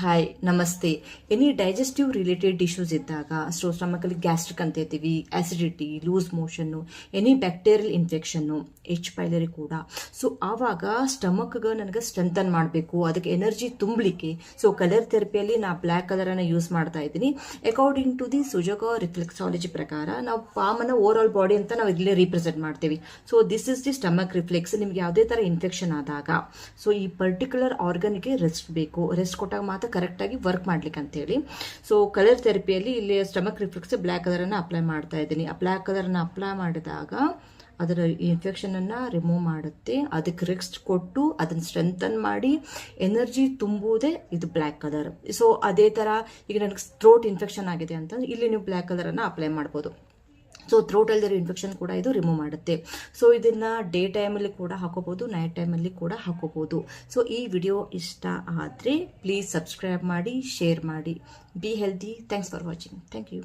Hi ನಮಸ್ತೆ. Any digestive related issues ಇದ್ದಾಗ ಸ್ಟಮಕಲ್ಲಿ gastric ಅಂತ ಇರ್ತೀವಿ, acidity, loose motion, any bacterial infection, H pylori ಕೂಡ. ಸೊ ಆವಾಗ ಸ್ಟಮಕ್ಗೆ ನನಗೆ ಸ್ಟ್ರೆಂಥನ್ ಮಾಡಬೇಕು, ಅದಕ್ಕೆ ಎನರ್ಜಿ ತುಂಬಲಿಕ್ಕೆ. ಸೊ ಕಲರ್ ಥೆರಪಿಯಲ್ಲಿ ನಾ ಬ್ಲ್ಯಾಕ್ ಕಲರನ್ನು ಯೂಸ್ ಮಾಡ್ತಾ ಇದ್ದೀನಿ. ಅಕಾರ್ಡಿಂಗ್ ಟು ದಿ ಸುಜೋಗ ರಿಫ್ಲೆಕ್ಸಾಲಜಿ ಪ್ರಕಾರ ನಾವು ಪಾಮನ್ನು ಓವರ್ ಆಲ್ ಬಾಡಿ ಅಂತ ನಾವು ಇಲ್ಲೇ ರೀಪ್ರೆಸೆಂಟ್ ಮಾಡ್ತೀವಿ. So this is the stomach reflex. ನಿಮ್ಗೆ ಯಾವುದೇ ಥರ ಇನ್ಫೆಕ್ಷನ್ ಆದಾಗ ಸೊ ಈ ಪರ್ಟಿಕ್ಯುಲರ್ ಆರ್ಗನ್ಗೆ ರೆಸ್ಟ್ ಬೇಕು. ರೆಸ್ಟ್ ಕೊಟ್ಟಾಗ ಮಾತ್ರ ಕರೆಕ್ಟಾಗಿ ವರ್ಕ್ ಮಾಡ್ಲಿಕ್ಕೆ ಅಂತೇಳಿ. ಸೊ ಕಲರ್ ಥೆರಪಿಯಲ್ಲಿ ಇಲ್ಲಿ ಸ್ಟಮಕ್ ರಿಫ್ಲೆಕ್ಸ್ ಬ್ಲ್ಯಾಕ್ ಕಲರನ್ನು ಅಪ್ಲೈ ಮಾಡ್ತಾ ಇದ್ದೀನಿ. ಆ ಬ್ಲ್ಯಾಕ್ ಕಲರನ್ನು ಅಪ್ಲೈ ಮಾಡಿದಾಗ ಅದರ ಇನ್ಫೆಕ್ಷನನ್ನು ರಿಮೂವ್ ಮಾಡುತ್ತೆ. ಅದಕ್ಕೆ ರೆಸ್ಟ್ ಕೊಟ್ಟು ಅದನ್ನು ಸ್ಟ್ರೆಂಥನ್ ಮಾಡಿ ಎನರ್ಜಿ ತುಂಬುವುದೇ ಇದು ಬ್ಲ್ಯಾಕ್ ಕಲರ್. ಸೊ ಅದೇ ಥರ ಈಗ ನನಗೆ ಥ್ರೋಟ್ ಇನ್ಫೆಕ್ಷನ್ ಆಗಿದೆ ಅಂತಂದ್ರೆ ಇಲ್ಲಿ ನೀವು ಬ್ಲ್ಯಾಕ್ ಕಲರನ್ನು ಅಪ್ಲೈ ಮಾಡ್ಬೋದು. ಸೊ ಥ್ರೋಟಲ್ಲಿರೋ ಇನ್ಫೆಕ್ಷನ್ ಕೂಡ ಇದು ರಿಮೂವ್ ಮಾಡುತ್ತೆ. ಸೊ ಇದನ್ನು ಡೇ ಟೈಮಲ್ಲಿ ಕೂಡ ಹಾಕೋಬೋದು, ನೈಟ್ ಟೈಮಲ್ಲಿ ಕೂಡ ಹಾಕೋಬೋದು. ಸೊ ಈ ವಿಡಿಯೋ ಇಷ್ಟ ಆದರೆ ಪ್ಲೀಸ್ ಸಬ್ಸ್ಕ್ರೈಬ್ ಮಾಡಿ, ಶೇರ್ ಮಾಡಿ. Be healthy. Thanks for watching. Thank you.